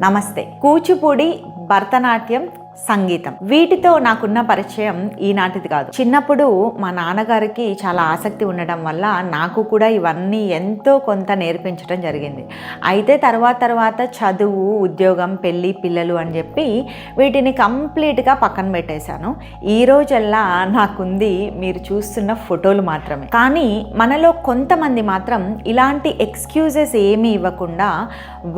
నమస్తే. కూచిపూడి, భరతనాట్యం, సంగీతం వీటితో నాకున్న పరిచయం ఈనాటిది కాదు. చిన్నప్పుడు మా నాన్నగారికి చాలా ఆసక్తి ఉండడం వల్ల నాకు కూడా ఇవన్నీ ఎంతో కొంత నేర్పించడం జరిగింది. అయితే తర్వాత చదువు, ఉద్యోగం, పెళ్ళి, పిల్లలు అని చెప్పి వీటిని కంప్లీట్గా పక్కన పెట్టేశాను. ఈ రోజల్లా నాకుంది మీరు చూస్తున్న ఫోటోలు మాత్రమే. కానీ మనలో కొంతమంది మాత్రం ఇలాంటి ఎక్స్క్యూజెస్ ఏమీ ఇవ్వకుండా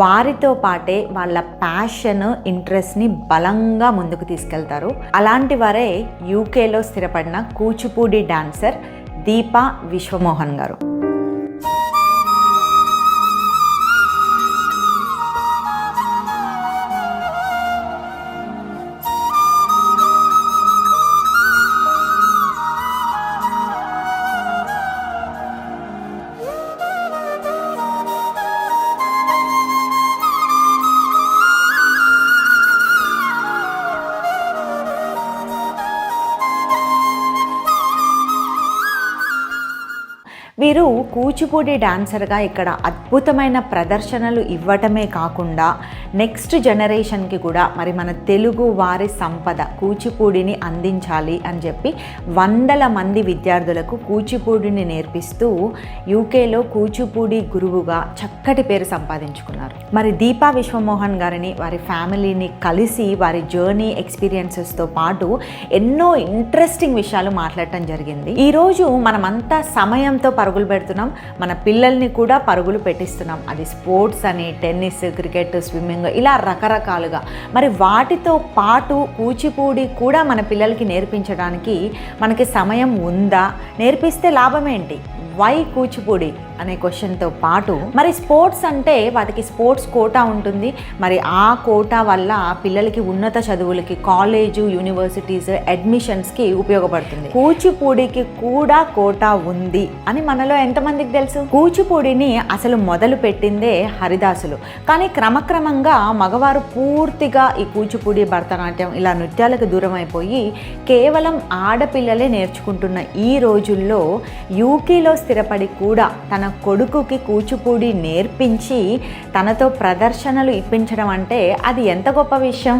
వారితో పాటే వాళ్ళ ప్యాషన్, ఇంట్రెస్ట్ని బలంగా ముందుకు తీసుకెళ్తారు. అలాంటి వారే యూకేలో స్థిరపడిన కూచిపూడి డాన్సర్ దీపా విశ్వమోహన్ గారు. వీరు కూచిపూడి డాన్సర్గా ఇక్కడ అద్భుతమైన ప్రదర్శనలు ఇవ్వటమే కాకుండా నెక్స్ట్ జనరేషన్కి కూడా మరి మన తెలుగు వారి సంపద కూచిపూడిని అందించాలి అని చెప్పి వందల మంది విద్యార్థులకు కూచిపూడిని నేర్పిస్తూ యూకేలో కూచిపూడి గురువుగా చక్కటి పేరు సంపాదించుకున్నారు. మరి దీపా విశ్వమోహన్ గారిని, వారి ఫ్యామిలీని కలిసి వారి జర్నీ, ఎక్స్పీరియన్సెస్తో పాటు ఎన్నో ఇంట్రెస్టింగ్ విషయాలు మాట్లాడటం జరిగింది. ఈరోజు మనమంతా సమయంతో పరుగులు పెడుతున్నాం, మన పిల్లల్ని కూడా పరుగులు పెట్టిస్తున్నాం. అది స్పోర్ట్స్ అని, టెన్నిస్, క్రికెట్, స్విమ్మింగ్ ఇలా రకరకాలుగా. మరి వాటితో పాటు కూచిపూడి కూడా మన పిల్లలకి నేర్పించడానికి మనకి సమయం ఉందా? నేర్పిస్తే లాభం ఏంటి? వై కూచిపూడి అనే క్వశ్చన్తో పాటు మరి స్పోర్ట్స్ అంటే వాటికి స్పోర్ట్స్ కోటా ఉంటుంది. మరి ఆ కోటా వల్ల పిల్లలకి ఉన్నత చదువులకి, కాలేజు, యూనివర్సిటీస్ అడ్మిషన్స్కి ఉపయోగపడుతుంది. కూచిపూడికి కూడా కోటా ఉంది అని మనలో ఎంతమందికి తెలుసు? కూచిపూడిని అసలు మొదలు పెట్టిందే హరిదాసులు. కానీ క్రమక్రమంగా మగవారు పూర్తిగా ఈ కూచిపూడి, భరతనాట్యం ఇలా నృత్యాలకు దూరం అయిపోయి కేవలం ఆడపిల్లలే నేర్చుకుంటున్న ఈ రోజుల్లో యూకేలో స్థిరపడి కూడా తన కొడుకుకి కూచిపూడి నేర్పించి తనతో ప్రదర్శనలు ఇప్పించడం అంటే అది ఎంత గొప్ప విషయం.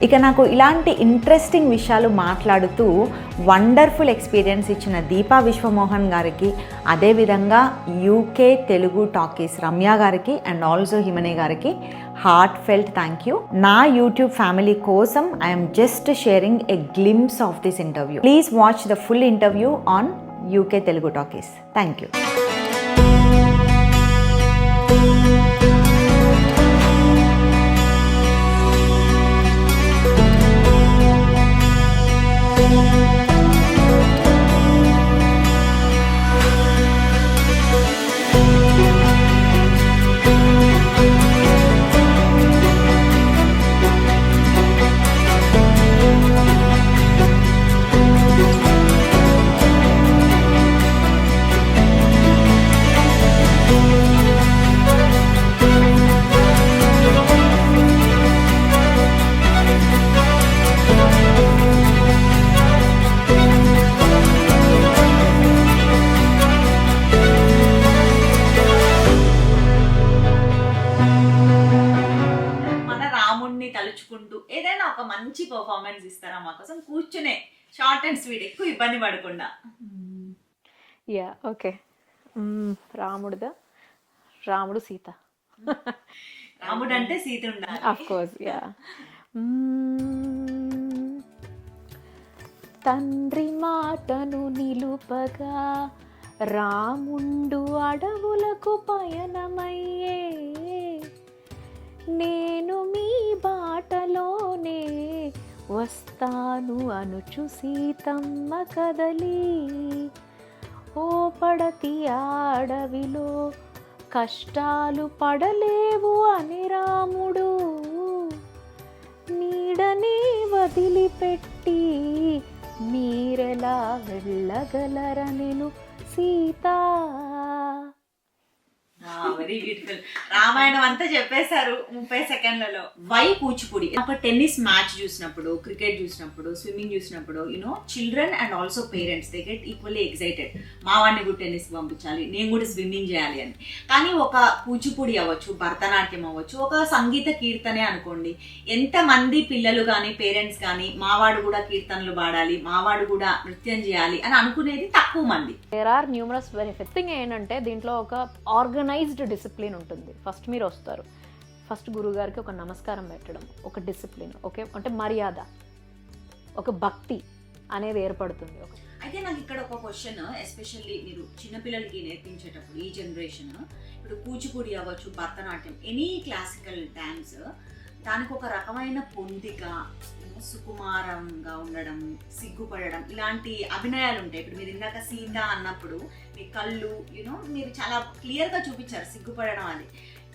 ఇక నాకు ఇలాంటి ఇంట్రెస్టింగ్ విషయాలు మాట్లాడుతూ వండర్ఫుల్ ఎక్స్పీరియన్స్ ఇచ్చిన దీపా విశ్వమోహన్ గారికి, అదేవిధంగా యూకే తెలుగు టాకీస్ రమ్య గారికి అండ్ ఆల్సో హిమనే గారికి హార్ట్ ఫెల్ట్ థ్యాంక్ యూ. నా యూట్యూబ్ ఫ్యామిలీ కోసం I'm just sharing a glimpse of this interview. Please watch the full interview on UK Telugu talkies. Thank you. తలుచుకుంటూ ఏదైనా ఒక మంచి పర్ఫార్మెన్స్ ఇస్తారా మా కోసం? కూర్చునే షార్ట్ అండ్ స్వీట్, ఎక్కువ ఇబ్బంది పడకుండా. Yeah okay. రాముడు సీత. రాముడు అంటే సీత ఉండాలి, ఆఫ్ కోర్స్. యా. తండ్రి మాటను నిలుపగా రాముండు అడవులకు పయనమయ్యే, నేను మీ బాటలోనే వస్తాను అనుచు సీతమ్మ కదలి, ఓ పడతి అడవిలో కష్టాలు పడలేవు అని రాముడు నీడని వదిలిపెట్టి మీరెలా వెళ్ళగలరనెను సీత. Very beautiful. రామాయణం అంతా చెప్పేశారు 30 సెకండ్లలో. వై కూచిపూడి? ఒక టెన్నిస్ మ్యాచ్ చూసినప్పుడు, క్రికెట్ చూసినప్పుడు, స్విమ్మింగ్ చూసినప్పుడు children and also parents they get equally excited. మా వాడిని కూడా టెన్నిస్ పంపించాలి, నేను కూడా స్విమ్మింగ్ చేయాలి అని. కానీ ఒక కూచిపూడి అవ్వచ్చు, భరతనాట్యం అవ్వచ్చు, ఒక సంగీత కీర్తనే అనుకోండి, ఎంతమంది పిల్లలు కానీ పేరెంట్స్ కానీ మావాడు కూడా కీర్తనలు పాడాలి, మావాడు కూడా నృత్యం చేయాలి అని అనుకునేది తక్కువ మంది. There are numerous benefits. Thing ఏంటంటే దీంట్లో ఒక ఆర్గనైజ్డ్ డిసిప్లిన్ ఉంటుంది. ఫస్ట్ మీరు వస్తారు, ఫస్ట్ గురుగారికి ఒక నమస్కారం పెట్టడం, ఒక డిసిప్లిన్, ఓకే, అంటే మర్యాద, ఒక భక్తి అనేది ఏర్పడుతుంది. అయితే నాకు ఇక్కడ ఒక క్వశ్చన్, ఎస్పెషల్లీ మీరు చిన్నపిల్లలకి నేర్పించేటప్పుడు ఈ జనరేషన్, ఇప్పుడు కూచిపూడి అవ్వచ్చు, భరతనాట్యం, ఎనీ క్లాసికల్ డాన్స్, దానికి ఒక రకమైన పొందిక, సుకుమారంగా ఉండడం, సిగ్గుపడడం, ఇలాంటి అభినయాలు ఉంటాయి. ఇప్పుడు మీరు ఇందాక సీత అన్నప్పుడు మీ కళ్ళు మీరు చాలా క్లియర్గా చూపించారు సిగ్గుపడడం అది.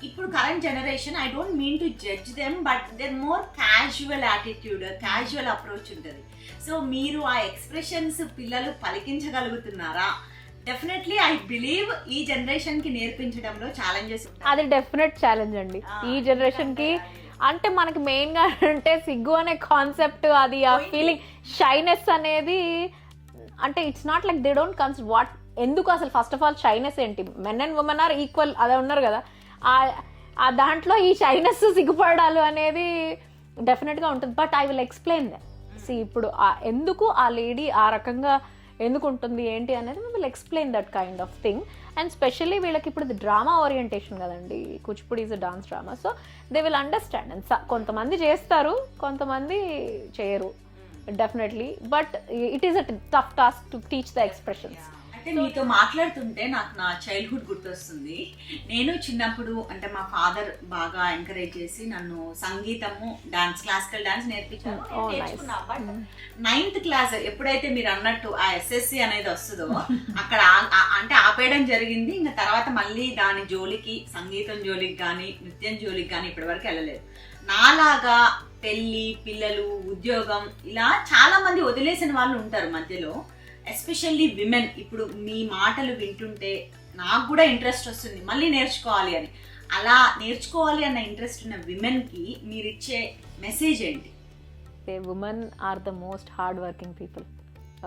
ఇప్పుడు current generation, I don't mean to judge them, but there more casual attitude, casual approach ఉంటుంది. సో మీరు ఆ ఎక్స్ప్రెషన్స్ పిల్లలు పలికించగలుగుతున్నారా? డెఫినెట్లీ ఐ బిలీవ్ ఈ జనరేషన్ కి నేర్పించడంలో ఛాలెంజెస్ ఉంటాయి. అది డెఫినెట్ ఛాలెంజ్ అండి ఈ జనరేషన్ కి. అంటే మనకి మెయిన్గా అంటే సిగ్గు అనే కాన్సెప్ట్, అది ఆ ఫీలింగ్, షైనెస్ అనేది, అంటే it's not like they don't consider what, ఎందుకు అసలు ఫస్ట్ ఆఫ్ ఆల్ షైనెస్ ఏంటి? Men and women are equal, అదే ఉన్నారు కదా, ఆ దాంట్లో ఈ షైనెస్, సిగ్గుపడాలు అనేది డెఫినెట్గా ఉంటుంది. But I will explain that. ఇప్పుడు ఎందుకు ఆ లేడీ ఆ రకంగా ఎందుకు ఉంటుంది ఏంటి అనేది we will explain that kind of thing. And specially వీళ్ళకి ఇప్పుడు డ్రామా ఓరియంటేషన్ కదండి, Kuchipudi is a dance drama, so they will understand. And కొంతమంది చేస్తారు, కొంతమంది చేయరు definitely, but it is a tough task to teach the expressions. అంటే మీతో మాట్లాడుతుంటే నాకు నా చైల్డ్హుడ్ గుర్తొస్తుంది. నేను చిన్నప్పుడు అంటే మా ఫాదర్ బాగా ఎంకరేజ్ చేసి నన్ను సంగీతము, డాన్స్, క్లాసికల్ డాన్స్ నేర్పించారు. బట్ 9th క్లాస్ ఎప్పుడైతే మీరు అన్నట్టు ఆ SSC అనేది వస్తుందో అక్కడ అంటే ఆపేయడం జరిగింది. ఇంకా తర్వాత మళ్ళీ దాని జోలికి, సంగీతం జోలికి కానీ నృత్యం జోలికి కానీ ఇప్పటి వరకు వెళ్ళలేదు. నాలాగా పెళ్ళి, పిల్లలు, ఉద్యోగం, ఇలా చాలా మంది వదిలేసిన వాళ్ళు ఉంటారు మధ్యలో. Especially women. ఇప్పుడు మీ మాటలు వింటుంటే నాకు కూడా ఇంట్రెస్ట్ వస్తుంది మళ్ళీ నేర్చుకోవాలి అని. అలా నేర్చుకోవాలి అన్న ఇంట్రెస్ట్ ఉన్న విమెన్కి మీరు ఇచ్చే మెసేజ్ ఏంటి? Women are the most hard working people.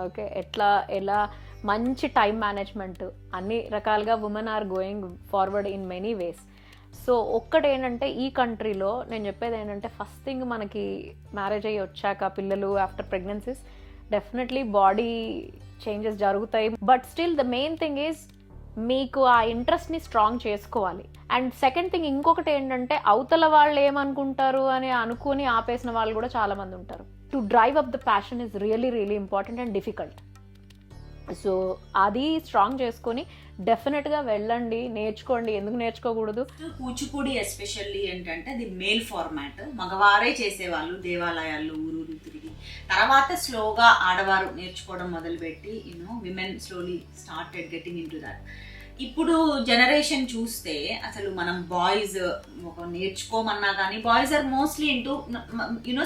Okay, ఎలా మంచి టైం మేనేజ్మెంట్, అన్ని రకాలుగా women are going forward in many ways. So ఒక్కటి ఏంటంటే ఈ కంట్రీలో నేను చెప్పేది ఏంటంటే, ఫస్ట్ థింగ్ మనకి మ్యారేజ్ అయ్యి వచ్చాక పిల్లలు, after pregnancies definitely body changes జరుగుతాయి. But still the main thing is మీకు ఆ ఇంట్రెస్ట్ని స్ట్రాంగ్ చేసుకోవాలి. అండ్ సెకండ్ థింగ్ ఇంకొకటి ఏంటంటే, అవతల వాళ్ళు ఏమనుకుంటారు అని అనుకుని ఆపేసిన వాళ్ళు కూడా చాలామంది ఉంటారు. To drive up the passion is really really important and difficult. So అది స్ట్రాంగ్ చేసుకొని డెఫినెట్గా వెళ్ళండి, నేర్చుకోండి. ఎందుకు నేర్చుకోకూడదు? కూచిపూడి ఎస్పెషల్లీ ఏంటంటే అది మేల్ ఫార్మాట్, మగవారే చేసేవాళ్ళు దేవాలయాల్లో ఊరూరు తిరిగి. తర్వాత స్లోగా ఆడవారు నేర్చుకోవడం మొదలుపెట్టి women slowly started getting into that. ఇప్పుడు జనరేషన్ చూస్తే అసలు మనం బాయ్స్ ఒక నేర్చుకోమన్నా కానీ boys are mostly into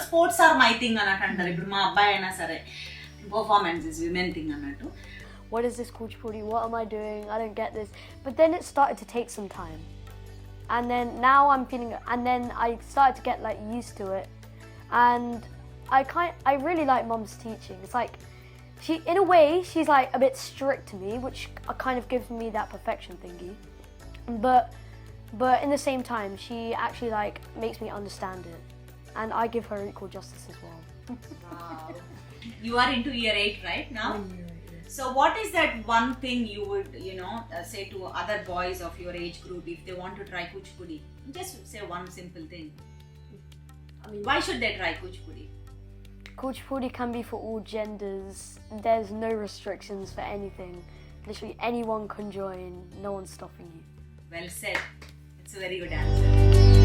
sports are my thing అన్నట్టు అంటారు. ఇప్పుడు మా అబ్బాయి అయినా సరే performance is women thing annattu. What is this Kuchipudi? What am I doing? I don't get this. But then it started to take some time, and then now I'm feeling, and then I started to get like used to it, and I really like Mum's teaching. It's like she, in a way, she's like a bit strict to me, which kind of gives me that perfection thingy, but in the same time she actually like makes me understand it, and I give her equal justice as well. Wow. You are into year 8 right now? So what is that one thing you would say to other boys of your age group if they want to try Kuchipudi? Just say one simple thing. Why should they try Kuchipudi? Kuchipudi can be for all genders. There's no restrictions for anything. Literally anyone can join. No one's stopping you. Well said. It's a very good answer.